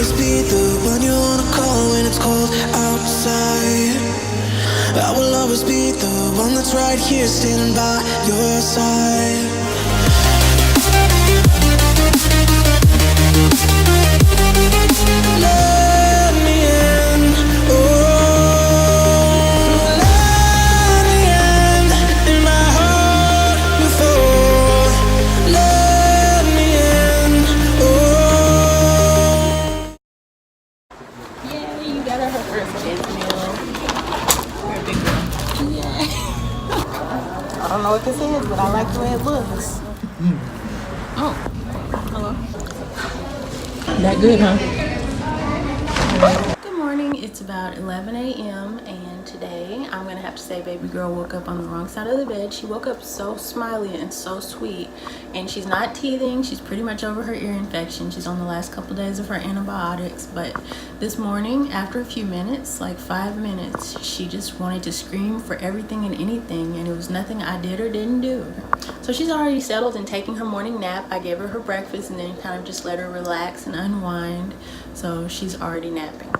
always be the one you wanna call when it's cold outside. I will always be the one that's right here standing by your side. Let me in, oh, let me in my heart before. Let me in, oh. Yeah, you got her first kids meal. You're a big girl. Yeah. I don't know what this is, but I like the way it looks. Oh, hello. That good, huh? Good morning. It's about 11 a.m. and today I'm gonna have to say baby girl woke up on the wrong side of the bed. She woke up so smiley and so sweet, and she's not teething. She's pretty much over her ear infection. She's on the last couple days of her antibiotics, but this morning after a few minutes, like 5 minutes, she just wanted to scream for everything and anything, and it was nothing I did or didn't do. So she's already settled and taking her morning nap. I gave her breakfast and then kind of just let her relax and unwind. So she's already napping.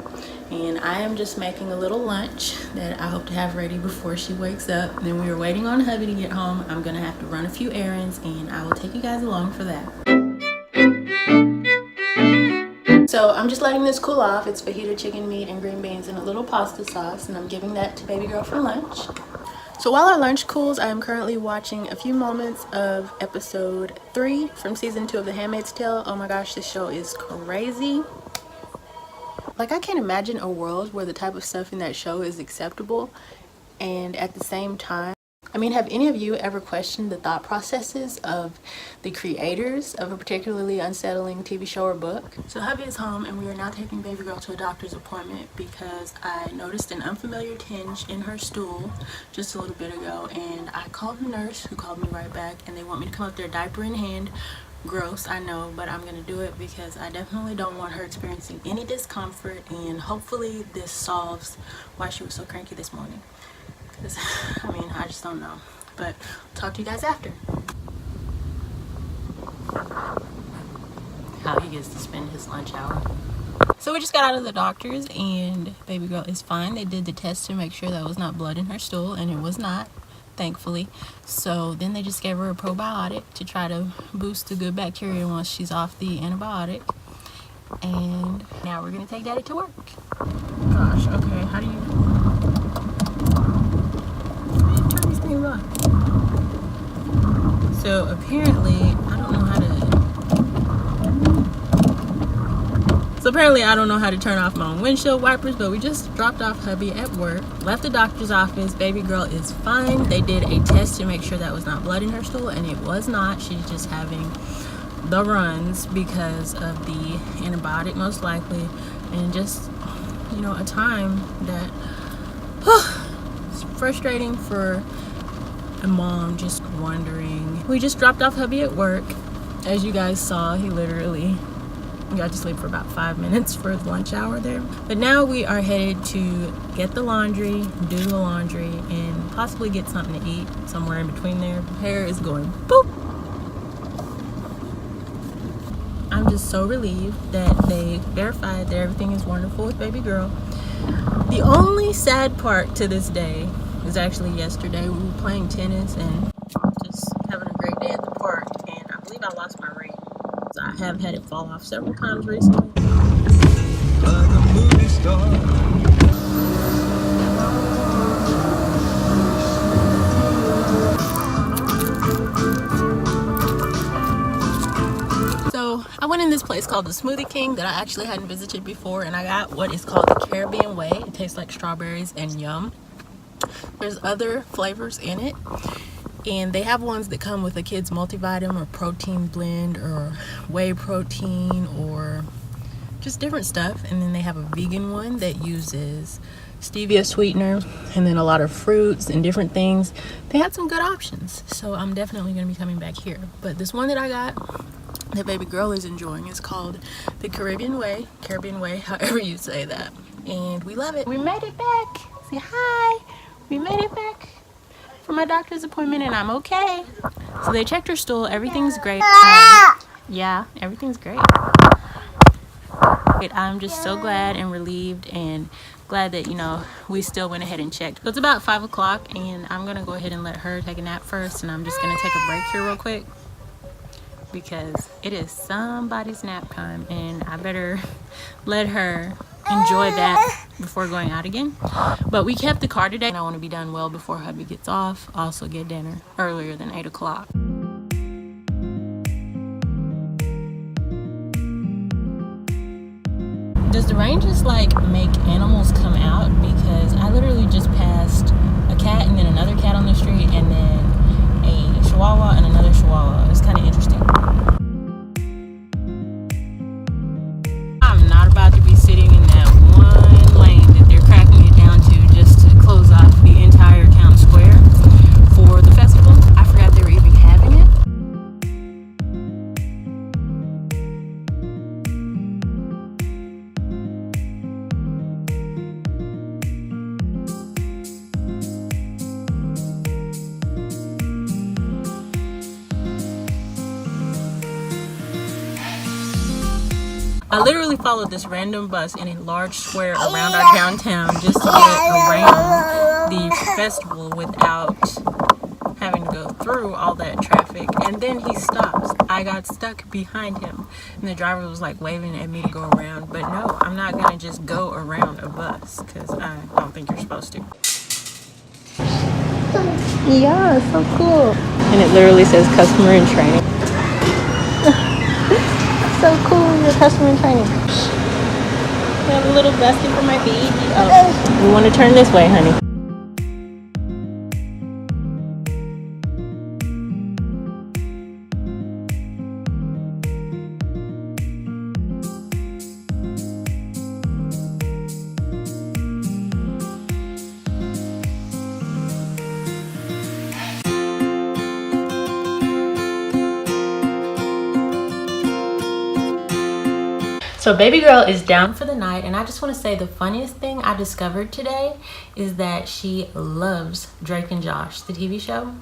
And I am just making a little lunch that I hope to have ready before she wakes up. And then we are waiting on hubby to get home. I'm gonna have to run a few errands and I will take you guys along for that. So I'm just letting this cool off. It's fajita chicken meat and green beans and a little pasta sauce, and I'm giving that to baby girl for lunch. So while our lunch cools, I am currently watching a few moments of episode 3 from season 2 of The Handmaid's Tale. Oh my gosh, this show is crazy. Like, I can't imagine a world where the type of stuff in that show is acceptable, and at the same time, I mean, have any of you ever questioned the thought processes of the creators of a particularly unsettling TV show or book? So hubby is home and we are now taking baby girl to a doctor's appointment because I noticed an unfamiliar tinge in her stool just a little bit ago, and I called the nurse who called me right back, and they want me to come up there diaper in hand. Gross, I know, but I'm gonna do it because I definitely don't want her experiencing any discomfort, and hopefully this solves why she was so cranky this morning. Because, I mean, I just don't know. But I'll talk to you guys after. How he gets to spend his lunch hour. So we just got out of the doctor's and baby girl is fine. They did the test to make sure that was not blood in her stool, and it was not, thankfully. So then they just gave her a probiotic to try to boost the good bacteria once she's off the antibiotic. And now we're gonna take daddy to work. Gosh, okay, how do you turn these things on? So apparently I don't know how to turn off my own windshield wipers, but we just dropped off hubby at work, left the doctor's office. Baby girl is fine. They did a test to make sure that was not blood in her stool, and it was not. She's just having the runs because of the antibiotic, most likely, and just, you know, a time that it's frustrating for a mom just wondering. We just dropped off hubby at work. As you guys saw, he literally got to sleep for about 5 minutes for his lunch hour there. But now we are headed to get the laundry, do the laundry, and possibly get something to eat somewhere in between there. Hair is going boop. I'm just so relieved that they verified that everything is wonderful with baby girl. The only sad part to this day is actually yesterday. We were playing tennis and just having a great day at the park, and I believe I lost my ring. I have had it fall off several times recently. So I went in this place called the Smoothie King that I actually hadn't visited before, and I got what is called the Caribbean Way. It tastes like strawberries and yum. There's other flavors in it, and they have ones that come with a kid's multivitamin or protein blend or whey protein or just different stuff. And then they have a vegan one that uses stevia sweetener and then a lot of fruits and different things. They had some good options, so I'm definitely going to be coming back here. But this one that I got that baby girl is enjoying is called the Caribbean Way, however you say that, and we love it. We made it back. Say hi. We made it back for my doctor's appointment, and I'm okay. So they checked her stool. Everything's great. Yeah, everything's great. I'm just so glad and relieved and glad that, you know, we still went ahead and checked. So it's about 5 o'clock and I'm gonna go ahead and let her take a nap first, and I'm just gonna take a break here real quick because it is somebody's nap time and I better let her enjoy that before going out again. But we kept the car today and I want to be done well before hubby gets off. Also get dinner earlier than 8 o'clock. Does the rain just like make animals come out? Because I literally just passed a cat and then another cat on the street and then a chihuahua and another chihuahua. It's kind of interesting. I'm not about to be sitting in that one lane that they're cracking it down to just to close off the entire town square for the festival. I forgot they were even having it. I literally followed this random bus in a large square around our downtown just to get around the festival without having to go through all that traffic. And then he stops. I got stuck behind him and the driver was like waving at me to go around. But no, I'm not gonna just go around a bus because I don't think you're supposed to. Yeah, it's so cool. And it literally says customer in training. So cool, your customer in training. I have a little basket for my baby. Oh, we want to turn this way, honey. So baby girl is down for the night, and I just want to say the funniest thing I discovered today is that she loves Drake and Josh, the TV show.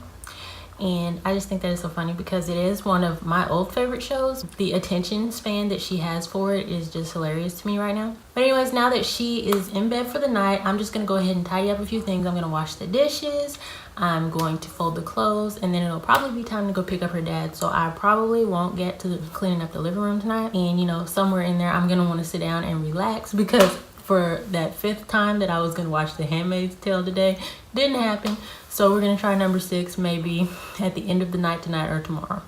And I just think that is so funny because it is one of my old favorite shows. The attention span that she has for it is just hilarious to me right now. But anyways, now that she is in bed for the night, I'm just gonna go ahead and tidy up a few things. I'm gonna wash the dishes, I'm going to fold the clothes, and then it'll probably be time to go pick up her dad. So I probably won't get to cleaning up the living room tonight. And you know, somewhere in there, I'm gonna wanna sit down and relax because for that 5th time that I was gonna watch The Handmaid's Tale today, didn't happen. So we're gonna try number 6 maybe at the end of the night tonight or tomorrow.